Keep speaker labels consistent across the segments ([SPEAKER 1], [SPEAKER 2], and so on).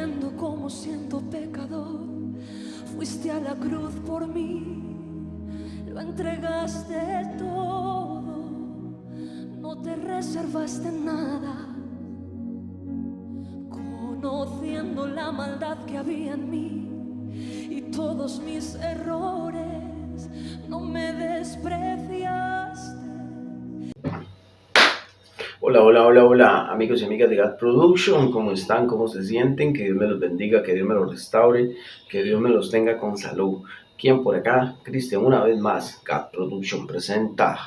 [SPEAKER 1] Conociendo como siendo pecador, fuiste a la cruz por mí, lo entregaste todo, no te reservaste nada. Conociendo la maldad que había en mí y todos mis errores, no me despreciaste.
[SPEAKER 2] Hola, amigos y amigas de God Production, ¿cómo están? ¿Cómo se sienten? Que Dios me los bendiga, que Dios me los restaure, que Dios me los tenga con salud. ¿Quién por acá? Cristian, una vez más, God Production presenta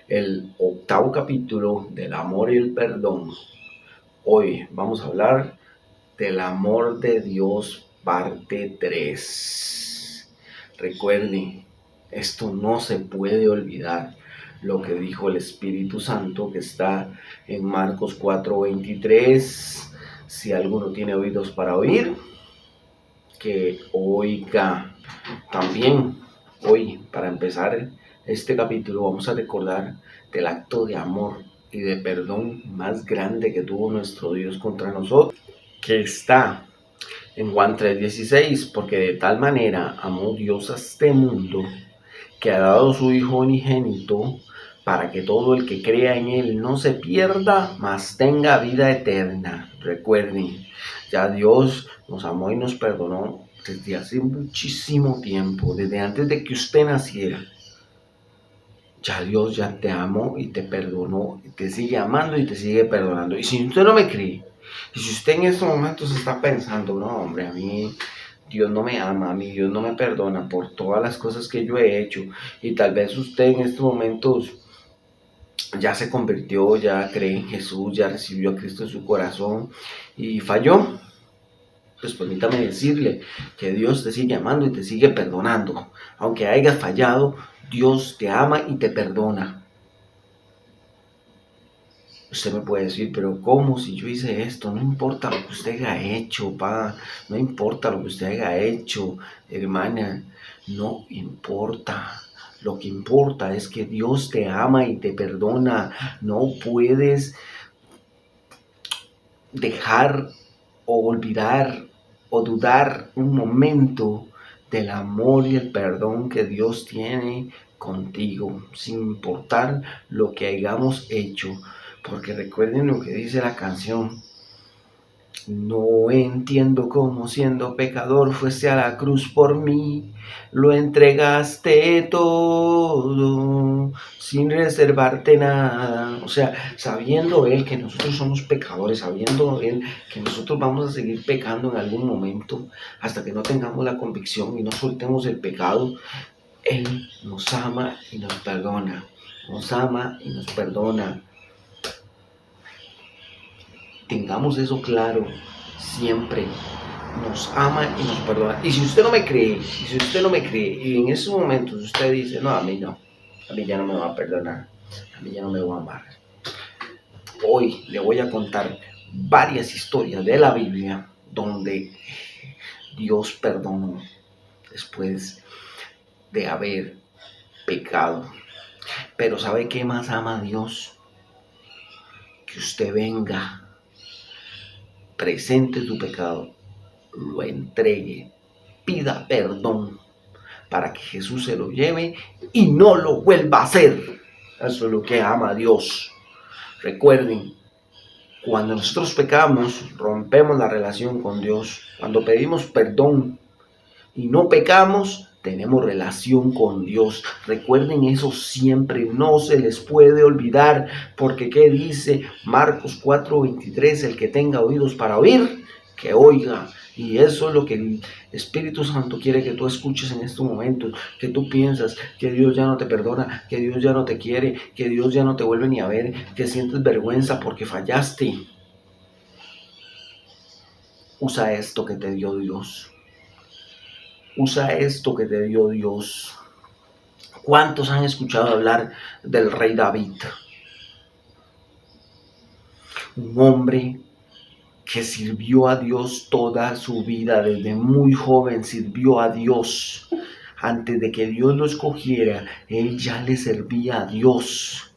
[SPEAKER 2] el 8º capítulo del amor y el perdón. Hoy vamos a hablar del amor de Dios, parte 3. Recuerden, esto no se puede olvidar. Lo que dijo el Espíritu Santo, que está en Marcos 4:23. Si alguno tiene oídos para oír, que oiga. También hoy, para empezar este capítulo, vamos a recordar del acto de amor y de perdón más grande que tuvo nuestro Dios contra nosotros, que está en Juan 3:16, porque de tal manera amó Dios a este mundo, que ha dado su Hijo unigénito, para que todo el que crea en Él no se pierda, mas tenga vida eterna. Recuerden, ya Dios nos amó y nos perdonó desde hace muchísimo tiempo, desde antes de que usted naciera. Ya Dios ya te amó y te perdonó, y te sigue amando y te sigue perdonando. Y si usted no me cree, y si usted en estos momentos está pensando, no hombre, a mí Dios no me ama, a mí Dios no me perdona por todas las cosas que yo he hecho, y tal vez usted en estos momentos ya se convirtió, ya cree en Jesús, ya recibió a Cristo en su corazón y falló, pues permítame decirle que Dios te sigue amando y te sigue perdonando. Aunque hayas fallado, Dios te ama y te perdona. Usted me puede decir, pero ¿cómo si yo hice esto? No importa lo que usted haya hecho, pa. No importa lo que usted haya hecho, hermana. No importa. Lo que importa es que Dios te ama y te perdona. No puedes dejar o olvidar o dudar un momento del amor y el perdón que Dios tiene contigo, sin importar lo que hayamos hecho. Porque recuerden lo que dice la canción: no entiendo cómo siendo pecador fuese a la cruz por mí, lo entregaste todo sin reservarte nada. O sea, sabiendo Él que nosotros somos pecadores, sabiendo Él que nosotros vamos a seguir pecando en algún momento hasta que no tengamos la convicción y no soltemos el pecado, Él nos ama y nos perdona, nos ama y nos perdona. Tengamos eso claro siempre. Nos ama y nos perdona. Y si usted no me cree, y en esos momentos usted dice, no, a mí ya no me va a perdonar, a mí ya no me va a amar. Hoy le voy a contar varias historias de la Biblia donde Dios perdonó después de haber pecado. Pero ¿sabe qué más ama a Dios? Que usted venga, presente su pecado, lo entregue, pida perdón para que Jesús se lo lleve y no lo vuelva a hacer. Eso es lo que ama a Dios. Recuerden, cuando nosotros pecamos, rompemos la relación con Dios. Cuando pedimos perdón y no pecamos, tenemos relación con Dios. Recuerden eso siempre, no se les puede olvidar, porque ¿qué dice Marcos 4:23? El que tenga oídos para oír, que oiga. Y eso es lo que el Espíritu Santo quiere que tú escuches en estos momentos, que tú piensas que Dios ya no te perdona, que Dios ya no te quiere, que Dios ya no te vuelve ni a ver, que sientes vergüenza porque fallaste. Usa esto que te dio Dios. Usa esto que te dio Dios. ¿Cuántos han escuchado hablar del rey David? Un hombre que sirvió a Dios toda su vida, desde muy joven sirvió a Dios. Antes de que Dios lo escogiera, él ya le servía a Dios.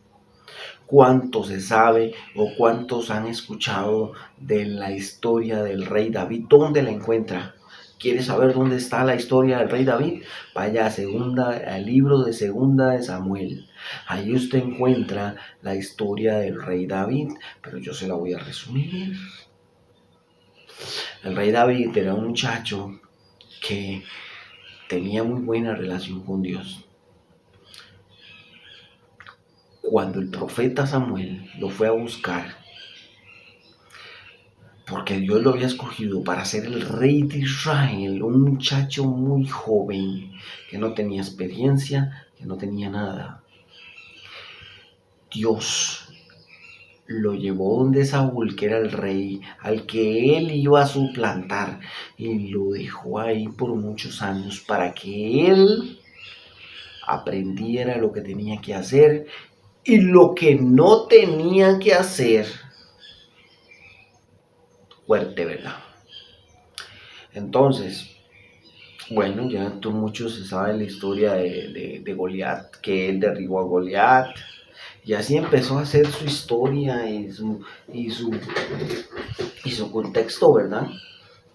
[SPEAKER 2] ¿Cuánto se sabe o cuántos han escuchado de la historia del rey David? ¿Dónde la encuentra? ¿Quiere saber dónde está la historia del rey David? Vaya al libro de Segunda de Samuel. Ahí usted encuentra la historia del rey David, pero yo se la voy a resumir. El rey David era un muchacho que tenía muy buena relación con Dios. Cuando el profeta Samuel lo fue a buscar, porque Dios lo había escogido para ser el rey de Israel, un muchacho muy joven, que no tenía experiencia, que no tenía nada. Dios lo llevó donde Saúl, que era el rey, al que él iba a suplantar, y lo dejó ahí por muchos años para que él aprendiera lo que tenía que hacer y lo que no tenía que hacer. Fuerte, ¿verdad? Entonces, bueno, ya muchos se sabe la historia de Goliat, que él derribó a Goliat, y así empezó a hacer su historia y su contexto, ¿verdad?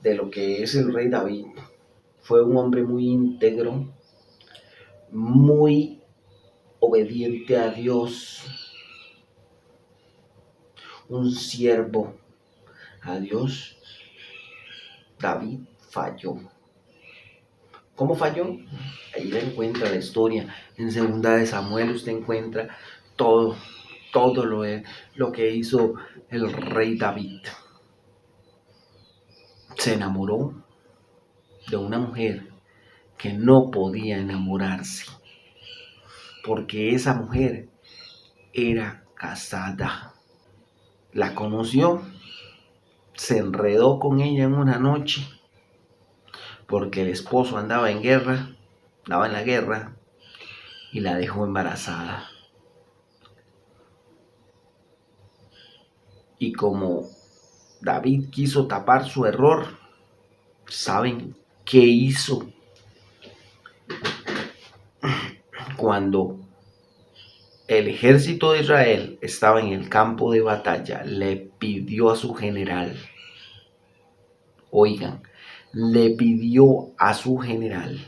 [SPEAKER 2] De lo que es el rey David. Fue un hombre muy íntegro, muy obediente a Dios, un siervo a Dios. David falló. ¿Cómo falló? Ahí le encuentra la historia. En Segunda de Samuel usted encuentra todo lo que hizo el rey David. Se enamoró de una mujer que no podía enamorarse, porque esa mujer era casada. La conoció, se enredó con ella en una noche, porque el esposo andaba en la guerra, y la dejó embarazada. Y como David quiso tapar su error, ¿saben qué hizo? Cuando el ejército de Israel estaba en el campo de batalla, le pidió a su general, le pidió a su general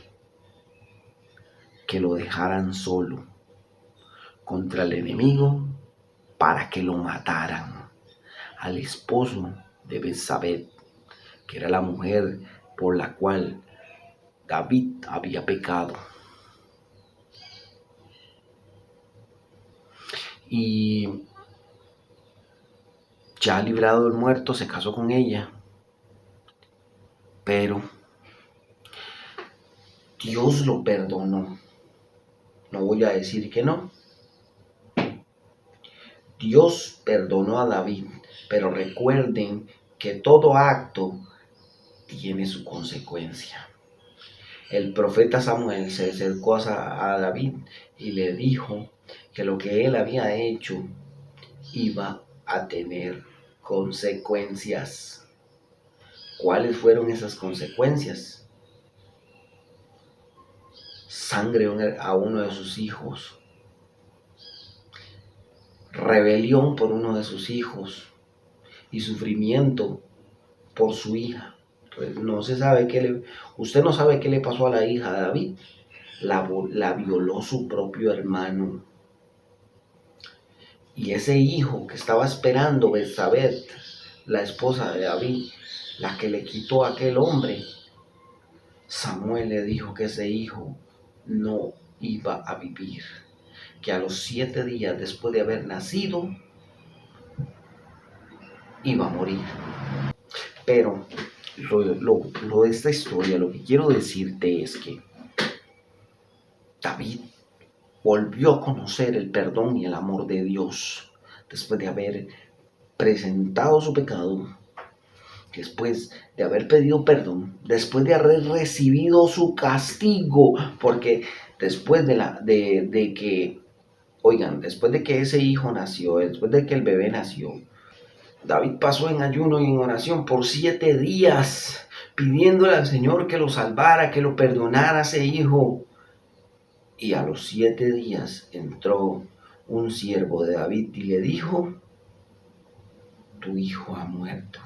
[SPEAKER 2] que lo dejaran solo contra el enemigo para que lo mataran al esposo de Betsabé, que era la mujer por la cual David había pecado. Y ya librado del muerto, se casó con ella, pero Dios lo perdonó. No voy a decir que no. Dios perdonó a David, pero recuerden que todo acto tiene su consecuencia. El profeta Samuel se acercó a David y le dijo que lo que él había hecho iba a tener consecuencias. ¿Cuáles fueron esas consecuencias? Sangre a uno de sus hijos, rebelión por uno de sus hijos y sufrimiento por su hija. No se sabe usted no sabe qué le pasó a la hija de David. La violó su propio hermano. Y ese hijo que estaba esperando Betsabé, la esposa de David, la que le quitó a aquel hombre, Samuel le dijo que ese hijo no iba a vivir, que a los 7 días después de haber nacido iba a morir. Pero lo de esta historia, lo que quiero decirte es que David volvió a conocer el perdón y el amor de Dios después de haber presentado su pecado, después de haber pedido perdón, después de haber recibido su castigo, porque después después de que ese hijo nació, después de que el bebé nació, David pasó en ayuno y en oración por 7 días, pidiéndole al Señor que lo salvara, que lo perdonara a ese hijo. Y a los 7 días entró un siervo de David y le dijo: tu hijo ha muerto.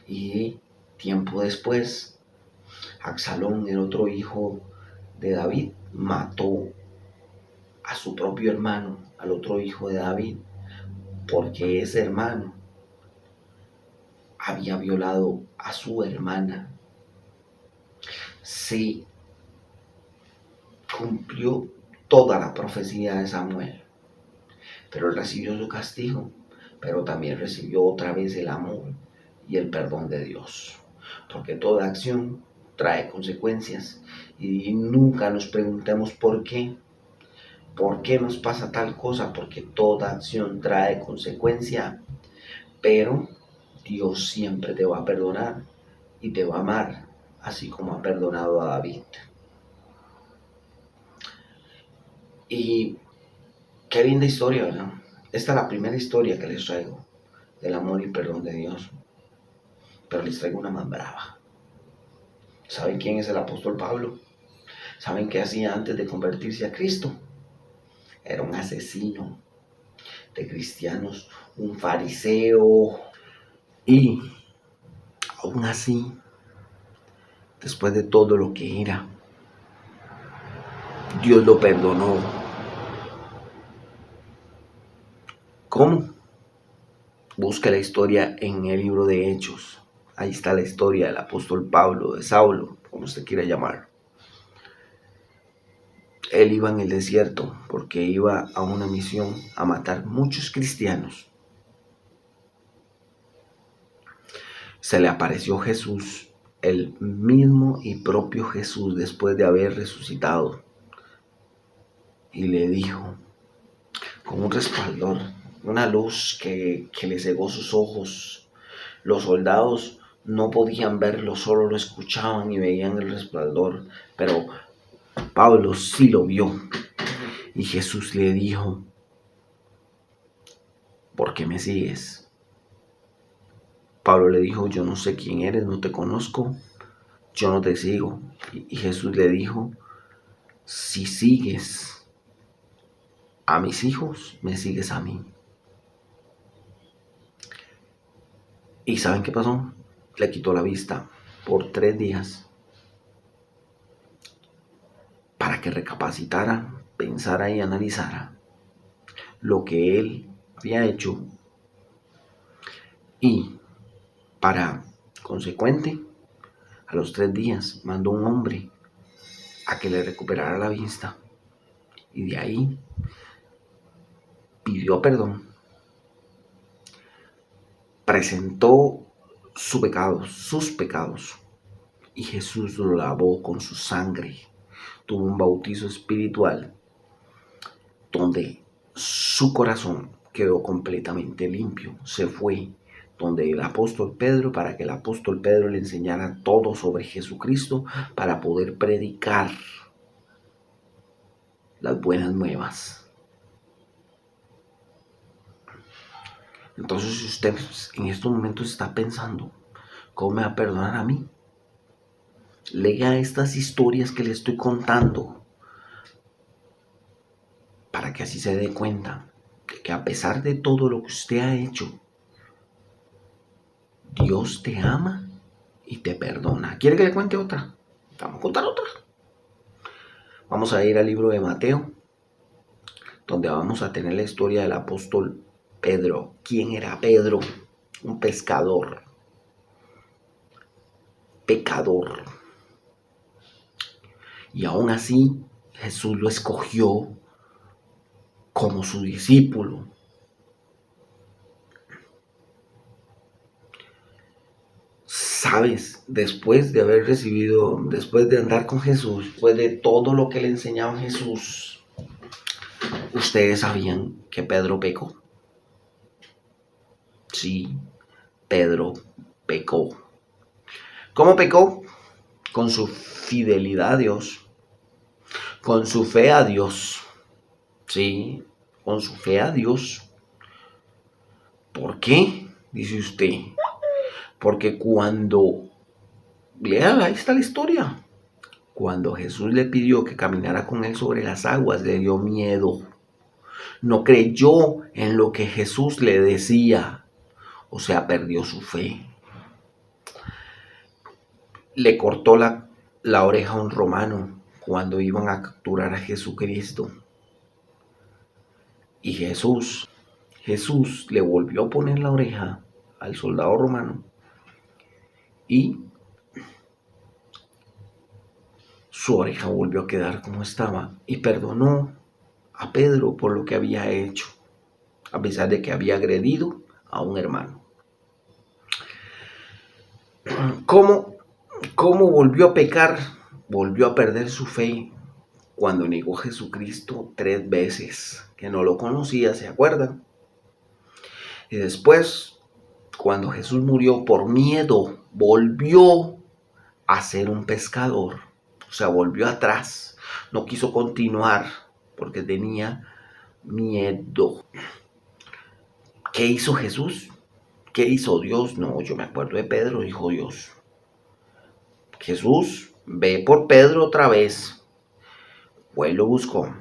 [SPEAKER 2] Y tiempo después, Absalón, el otro hijo de David, mató a su propio hermano, al otro hijo de David, porque ese hermano había violado a su hermana. Se cumplió toda la profecía de Samuel, pero él recibió su castigo, pero también recibió otra vez el amor y el perdón de Dios, porque toda acción trae consecuencias y nunca nos preguntemos por qué nos pasa tal cosa, porque toda acción trae consecuencia, pero Dios siempre te va a perdonar y te va a amar, así como ha perdonado a David. Y qué linda historia, ¿verdad? Esta es la primera historia que les traigo del amor y perdón de Dios, pero les traigo una más brava. ¿Saben quién es el apóstol Pablo? ¿Saben qué hacía antes de convertirse a Cristo? Era un asesino de cristianos, un fariseo. Y aún así, después de todo lo que era, Dios lo perdonó. ¿Cómo? Busca la historia en el libro de Hechos. Ahí está la historia del apóstol Pablo, de Saulo, como usted quiera llamar. Él iba en el desierto porque iba a una misión a matar muchos cristianos. Se le apareció Jesús, el mismo y propio Jesús, después de haber resucitado, y le dijo, con un resplandor, una luz que le cegó sus ojos. Los soldados no podían verlo, solo lo escuchaban y veían el resplandor, pero Pablo sí lo vio. Y Jesús le dijo, ¿por qué me sigues? Pablo le dijo, yo no sé quién eres, no te conozco, yo no te sigo. Y Jesús le dijo, si sigues a mis hijos, me sigues a mí. ¿Y saben qué pasó? Le quitó la vista por 3 días para que recapacitara, pensara y analizara lo que él había hecho, y para consecuente, a los 3 días mandó un hombre a que le recuperara la vista, y de ahí pidió perdón, presentó sus pecados, y Jesús lo lavó con su sangre. Tuvo un bautizo espiritual donde su corazón quedó completamente limpio. Se fue donde el apóstol Pedro para que el apóstol Pedro le enseñara todo sobre Jesucristo para poder predicar las buenas nuevas. Entonces, si usted en estos momentos está pensando, ¿cómo me va a perdonar a mí? Lea estas historias que le estoy contando para que así se dé cuenta de que a pesar de todo lo que usted ha hecho, Dios te ama y te perdona. ¿Quiere que le cuente otra? Vamos a contar otra. Vamos a ir al libro de Mateo, donde vamos a tener la historia del apóstol Pedro. ¿Quién era Pedro? Un pescador, pecador. Y aún así, Jesús lo escogió como su discípulo. Sabes, después de haber recibido, después de andar con Jesús, después de todo lo que le enseñaba Jesús, ustedes sabían que Pedro pecó. Sí, Pedro pecó. ¿Cómo pecó? Con su fidelidad a Dios, con su fe a Dios. Sí, con su fe a Dios. ¿Por qué? Dice usted. Porque cuando, lea, ahí está la historia. Cuando Jesús le pidió que caminara con él sobre las aguas, le dio miedo. No creyó en lo que Jesús le decía. O sea, perdió su fe. Le cortó la oreja a un romano cuando iban a capturar a Jesucristo. Y Jesús le volvió a poner la oreja al soldado romano y su oreja volvió a quedar como estaba y perdonó a Pedro por lo que había hecho, a pesar de que había agredido a un hermano. ¿Cómo volvió a pecar? Volvió a perder su fe cuando negó a Jesucristo 3 veces, que no lo conocía, ¿se acuerdan? Y después, cuando Jesús murió por miedo, volvió a ser un pescador. O sea, volvió atrás. No quiso continuar porque tenía miedo. ¿Qué hizo Jesús? ¿Qué hizo Dios? No, yo me acuerdo de Pedro, dijo Dios. Jesús, ve por Pedro otra vez. Pues lo buscó.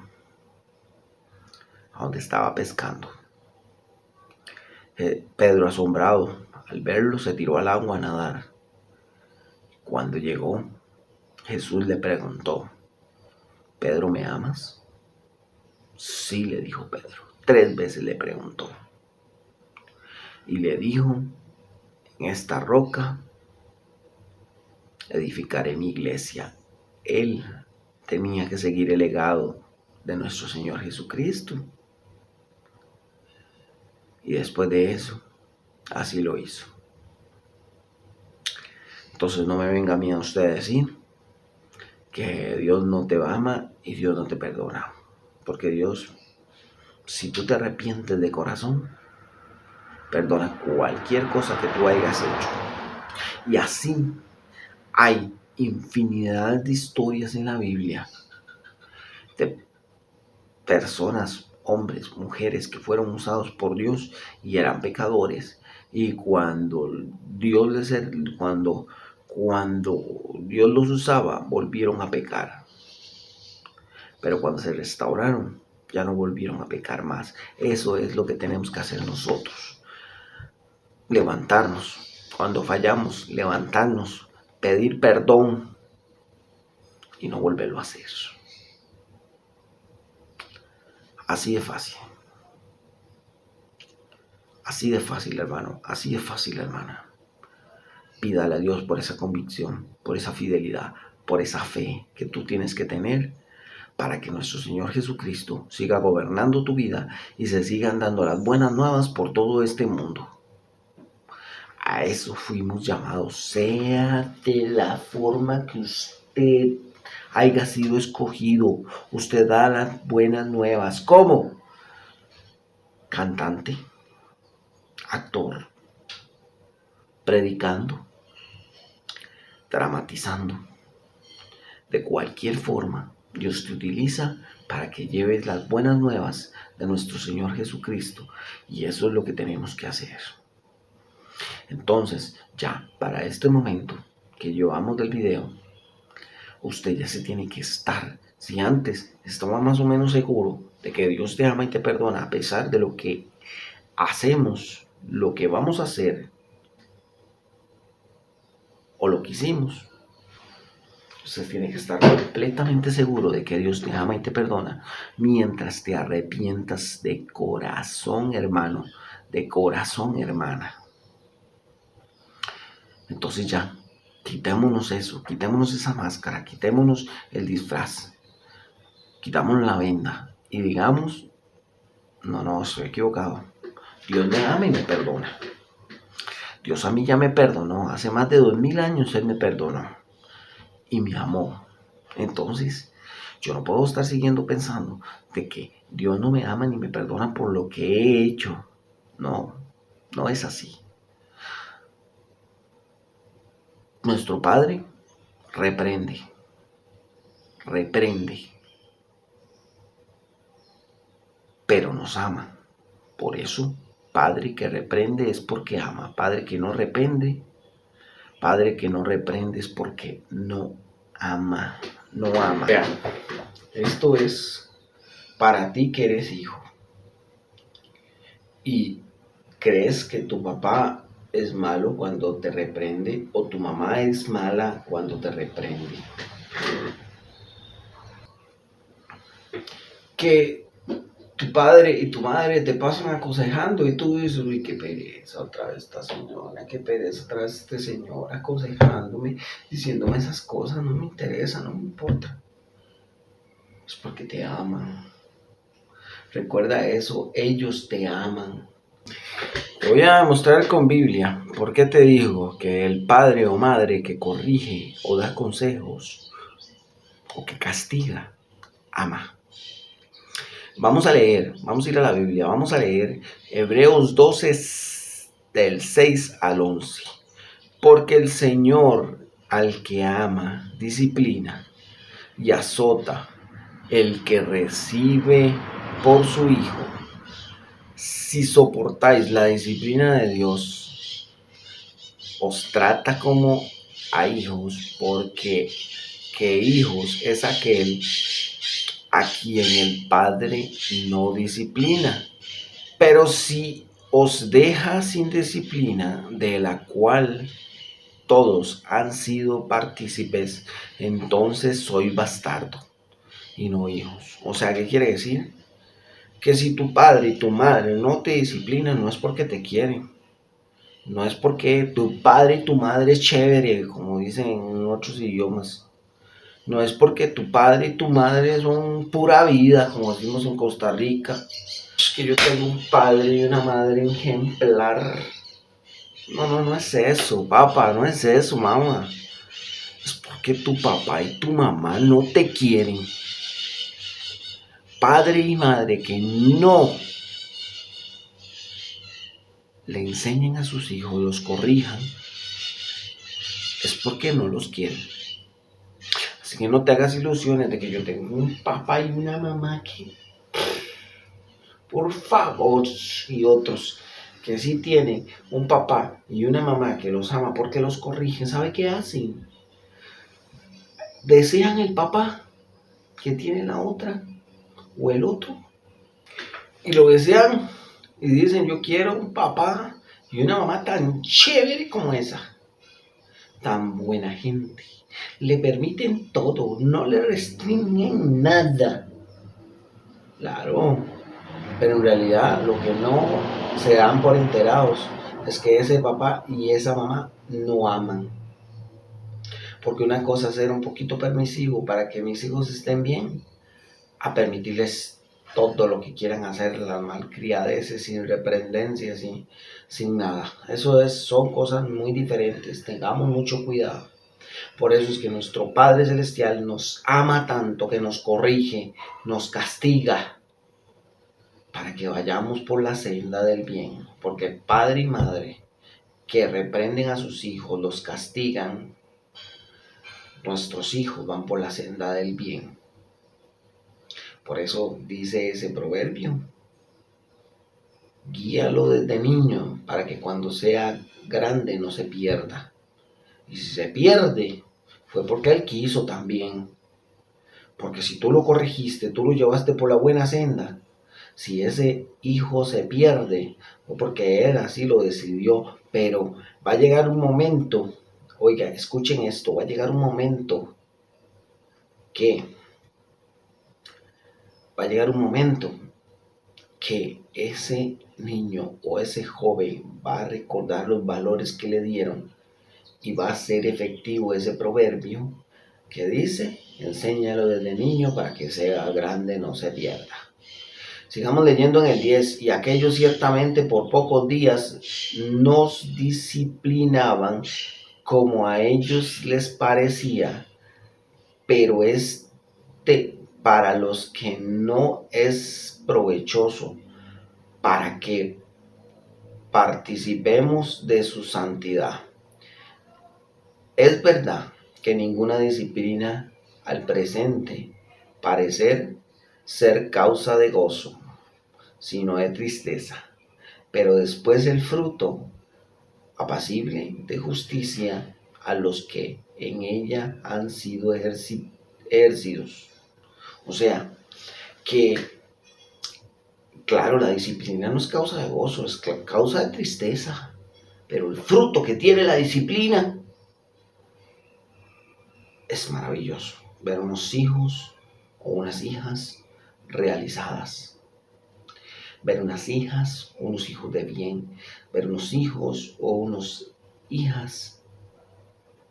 [SPEAKER 2] A donde estaba pescando. Pedro, asombrado al verlo, se tiró al agua a nadar. Cuando llegó, Jesús le preguntó, ¿Pedro, me amas? Sí, le dijo Pedro. 3 veces le preguntó. Y le dijo, en esta roca edificaré mi iglesia. Él tenía que seguir el legado de nuestro Señor Jesucristo. Y después de eso, así lo hizo. Entonces no me venga a mí a usted a decir que Dios no te ama y Dios no te perdona. Porque Dios, si tú te arrepientes de corazón, perdona cualquier cosa que tú hayas hecho. Y así hay infinidad de historias en la Biblia de personas, hombres, mujeres que fueron usados por Dios y eran pecadores. Y cuando Dios los usaba, volvieron a pecar. Pero cuando se restauraron, ya no volvieron a pecar más. Eso es lo que tenemos que hacer nosotros. Levantarnos. Cuando fallamos, levantarnos, pedir perdón y no volverlo a hacer. Así de fácil. Así de fácil, hermano. Así de fácil, hermana. Pídale a Dios por esa convicción, por esa fidelidad, por esa fe que tú tienes que tener para que nuestro Señor Jesucristo siga gobernando tu vida y se sigan dando las buenas nuevas por todo este mundo. A eso fuimos llamados, sea de la forma que usted haya sido escogido. Usted da las buenas nuevas. ¿Cómo? Cantante, actor, predicando, dramatizando. De cualquier forma, Dios te utiliza para que lleves las buenas nuevas de nuestro Señor Jesucristo. Y eso es lo que tenemos que hacer. Entonces, ya para este momento que llevamos del video, usted ya se tiene que estar. Si antes estaba más o menos seguro de que Dios te ama y te perdona a pesar de lo que hacemos, lo que vamos a hacer o lo que hicimos, usted tiene que estar completamente seguro de que Dios te ama y te perdona mientras te arrepientas de corazón, hermano, de corazón, hermana. Entonces ya, quitémonos eso, quitémonos esa máscara, quitémonos el disfraz, quitémonos la venda y digamos, no, estoy equivocado. Dios me ama y me perdona. Dios a mí ya me perdonó, hace más de 2000 años Él me perdonó y me amó. Entonces, yo no puedo estar siguiendo pensando de que Dios no me ama ni me perdona por lo que he hecho. No es así. Nuestro Padre reprende, pero nos ama. Por eso, Padre que reprende es porque ama. Padre que no reprende es porque no ama. Vean, esto es para ti que eres hijo. y crees que tu papá es malo cuando te reprende o tu mamá es mala cuando te reprende. Que tu padre y tu madre te pasan aconsejando y tú dices, uy, qué pereza otra vez esta señora, qué pereza otra vez este señor aconsejándome, diciéndome esas cosas, no me interesa, no me importa. Es porque te aman. Recuerda eso, ellos te aman. Te voy a demostrar con Biblia por qué te digo que el padre o madre que corrige o da consejos o que castiga, ama. Vamos a vamos a ir a la Biblia, vamos a leer Hebreos 12 del 6 al 11. Porque el Señor al que ama, disciplina y azota el que recibe por su Hijo. Si soportáis la disciplina de Dios, os trata como a hijos, porque que hijos es aquel a quien el Padre no disciplina. Pero si os deja sin disciplina, de la cual todos han sido partícipes, entonces soy bastardo y no hijos. O sea, ¿qué quiere decir? Que si tu padre y tu madre no te disciplinan, no es porque te quieren. No es porque tu padre y tu madre es chévere, como dicen en otros idiomas. No es porque tu padre y tu madre son pura vida, como decimos en Costa Rica. Es que yo tengo un padre y una madre ejemplar. No es eso, papá, no es eso, mamá. Es porque tu papá y tu mamá no te quieren. Padre y madre que no le enseñen a sus hijos, los corrijan, es porque no los quieren. Así que no te hagas ilusiones de que yo tengo un papá y una mamá que, por favor, y otros que sí tienen un papá y una mamá que los ama porque los corrigen, ¿sabe qué hacen? Desean el papá que tiene la otra o el otro y lo desean y dicen, yo quiero un papá y una mamá tan chévere como esa, tan buena gente, le permiten todo, no le restringen nada. Claro, pero en realidad lo que no se dan por enterados es que ese papá y esa mamá no aman. Porque una cosa es ser un poquito permisivo para que mis hijos estén bien, a permitirles todo lo que quieran hacer, las malcriadeces, sin reprendencias, sin nada. Son cosas muy diferentes, tengamos mucho cuidado. Por eso es que nuestro Padre Celestial nos ama tanto que nos corrige, nos castiga, para que vayamos por la senda del bien. Porque padre y madre que reprenden a sus hijos, los castigan, nuestros hijos van por la senda del bien. Por eso dice ese proverbio, guíalo desde niño para que cuando sea grande no se pierda. Y si se pierde, fue porque él quiso también. Porque si tú lo corregiste, tú lo llevaste por la buena senda, si ese hijo se pierde, fue porque él así lo decidió. Pero va a llegar un momento, oiga, escuchen esto, va a llegar un momento que ese niño o ese joven va a recordar los valores que le dieron y va a ser efectivo ese proverbio que dice, enséñalo desde niño para que sea grande no se pierda. Sigamos leyendo en el 10, y aquellos ciertamente por pocos días nos disciplinaban como a ellos les parecía, pero para los que no es provechoso, para que participemos de su santidad. Es verdad que ninguna disciplina al presente parecer ser causa de gozo, sino de tristeza, pero después el fruto apacible de justicia a los que en ella han sido ejercidos. O sea, que Claro, la disciplina no es causa de gozo, es causa de tristeza. Pero el fruto que tiene la disciplina es maravilloso. Ver unos hijos o unas hijas realizadas. Ver unas hijas o unos hijos de bien. Ver unos hijos o unas hijas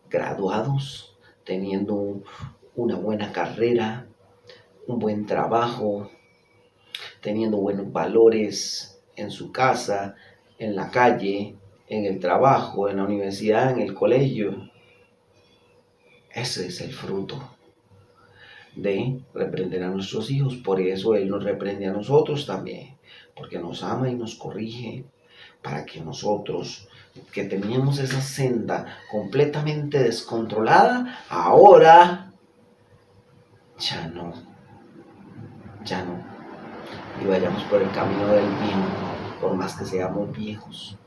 [SPEAKER 2] graduados, teniendo una buena carrera, un buen trabajo, teniendo buenos valores en su casa, en la calle, en el trabajo, en la universidad, en el colegio. Ese es el fruto de reprender a nuestros hijos. Por eso Él nos reprende a nosotros también, porque nos ama y nos corrige, para que nosotros, que teníamos esa senda completamente descontrolada, ahora ya no, y vayamos por el camino del bien, por más que seamos viejos,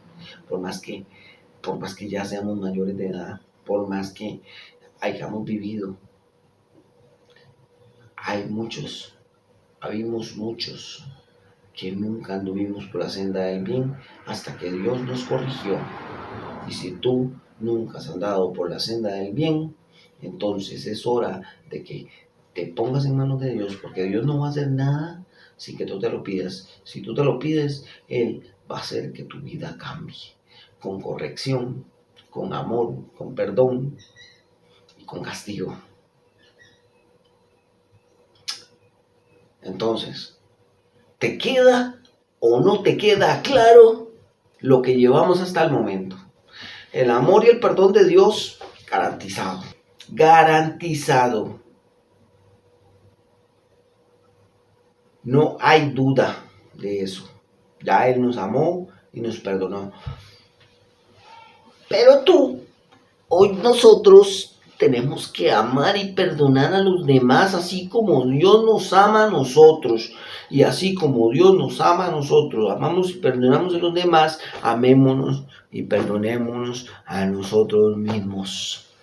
[SPEAKER 2] por más que ya seamos mayores de edad, por más que hayamos vivido. Habimos muchos que nunca anduvimos por la senda del bien hasta que Dios nos corrigió. Y si tú nunca has andado por la senda del bien, entonces es hora de que te pongas en manos de Dios, porque Dios no va a hacer nada sin que tú te lo pidas. Si tú te lo pides, Él va a hacer que tu vida cambie, con corrección, con amor, con perdón y con castigo. Entonces, ¿te queda o no te queda claro lo que llevamos hasta el momento? El amor y el perdón de Dios, garantizado. Garantizado. No hay duda de eso. Ya Él nos amó y nos perdonó. Pero hoy nosotros tenemos que amar y perdonar a los demás, así como Dios nos ama a nosotros. Y así como Dios nos ama a nosotros, amamos y perdonamos a los demás, amémonos y perdonémonos a nosotros mismos.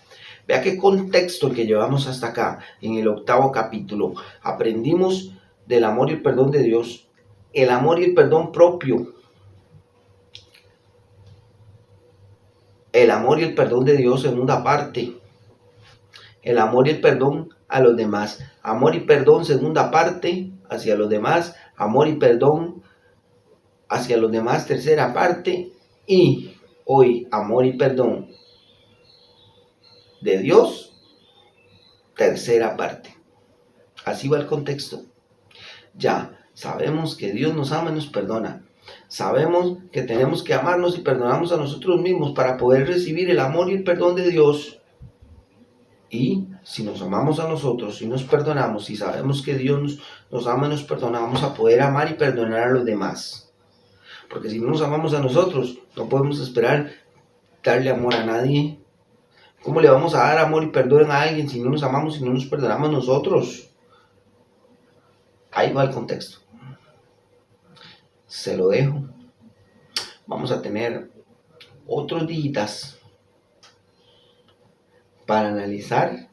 [SPEAKER 2] Vea qué contexto que llevamos hasta acá. En el 8º capítulo aprendimos del amor y el perdón de Dios, el amor y el perdón propio. El amor y el perdón de Dios, segunda parte. El amor y el perdón a los demás. Amor y perdón, segunda parte, hacia los demás. Amor y perdón hacia los demás, tercera parte. Y hoy, amor y perdón de Dios, tercera parte. Así va el contexto. Ya sabemos que Dios nos ama y nos perdona. Sabemos que tenemos que amarnos y perdonarnos a nosotros mismos para poder recibir el amor y el perdón de Dios. Y si nos amamos a nosotros, si nos perdonamos, si sabemos que Dios nos ama y nos perdona, vamos a poder amar y perdonar a los demás. Porque si no nos amamos a nosotros, no podemos esperar darle amor a nadie. ¿Cómo le vamos a dar amor y perdón a alguien si no nos amamos y no nos perdonamos nosotros? Ahí va el contexto. Se lo dejo. Vamos a tener otros días para analizar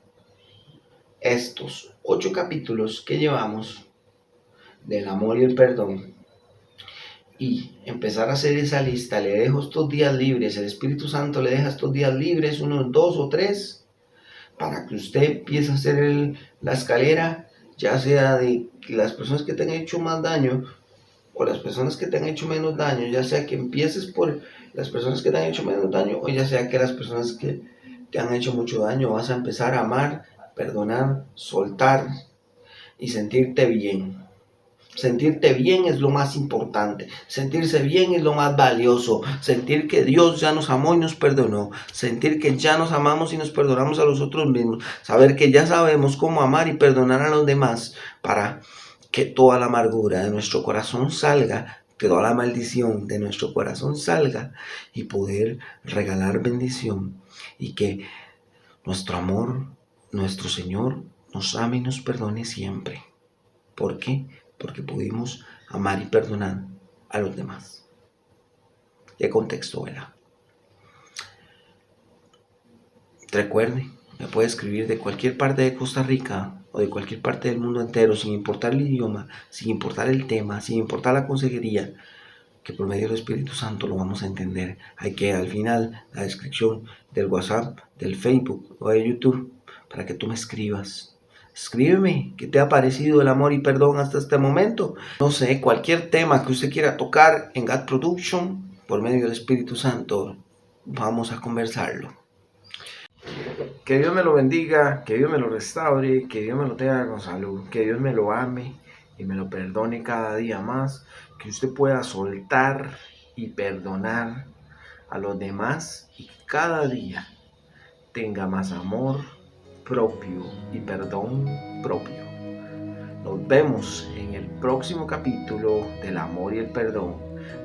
[SPEAKER 2] estos 8 capítulos que llevamos del amor y el perdón y empezar a hacer esa lista. Le dejo estos días libres, el Espíritu Santo le deja estos días libres, unos 2 o 3, para que usted empiece a hacer la escalera, ya sea de las personas que te han hecho más daño o las personas que te han hecho menos daño, ya sea que empieces por las personas que te han hecho menos daño o ya sea que las personas que te han hecho mucho daño, vas a empezar a amar, perdonar, soltar y sentirte bien. Sentirte bien es lo más importante, sentirse bien es lo más valioso, sentir que Dios ya nos amó y nos perdonó, sentir que ya nos amamos y nos perdonamos a nosotros mismos, saber que ya sabemos cómo amar y perdonar a los demás para que toda la amargura de nuestro corazón salga, que toda la maldición de nuestro corazón salga y poder regalar bendición y que nuestro amor, nuestro Señor nos ame y nos perdone siempre. ¿Por qué? Porque pudimos amar y perdonar a los demás. ¿Qué contexto era? Recuerde, me puede escribir de cualquier parte de Costa Rica o de cualquier parte del mundo entero, sin importar el idioma, sin importar el tema, sin importar la consejería, que por medio del Espíritu Santo lo vamos a entender. Hay que al final la descripción del WhatsApp, del Facebook o de YouTube, para que tú me escribas. Escríbeme, ¿qué te ha parecido el amor y perdón hasta este momento? No sé, cualquier tema que usted quiera tocar en God Production, por medio del Espíritu Santo, vamos a conversarlo. Que Dios me lo bendiga, que Dios me lo restaure, que Dios me lo tenga con salud, que Dios me lo ame y me lo perdone cada día más, que usted pueda soltar y perdonar a los demás y que cada día tenga más amor propio y perdón propio. Nos vemos en el próximo capítulo del amor y el perdón.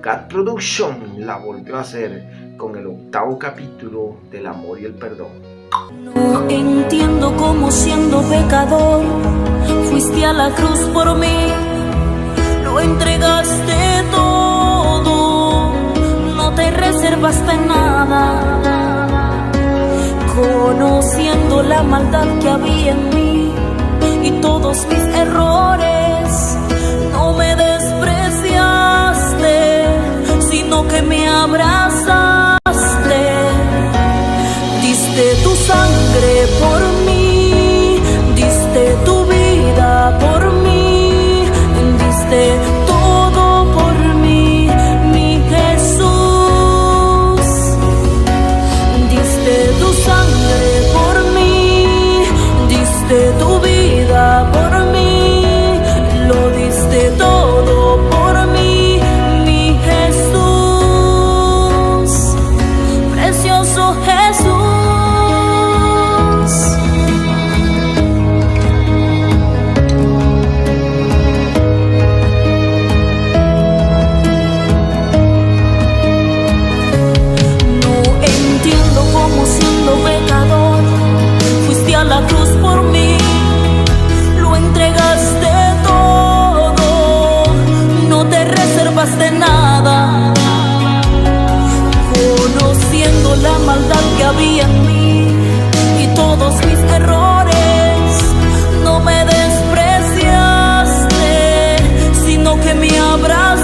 [SPEAKER 2] God Production la volvió a hacer con el 8º capítulo del amor y el perdón.
[SPEAKER 1] No entiendo cómo siendo pecador fuiste a la cruz por mí, lo entregaste todo, no te reservaste nada, conociendo la maldad que había en mí y todos mis errores, no me despreciaste, sino que me abrazaste. Diste tu sangre por mí, diste tu vida por mí, diste todo por mí, mi Jesús. Diste tu sangre por mí, diste tu vida por mí, lo diste todo por mí, mi Jesús, precioso Jesús. Pecador, fuiste a la cruz por mí, lo entregaste todo, no te reservaste nada, conociendo la maldad que había en mí y todos mis errores, no me despreciaste, sino que me abrazaste.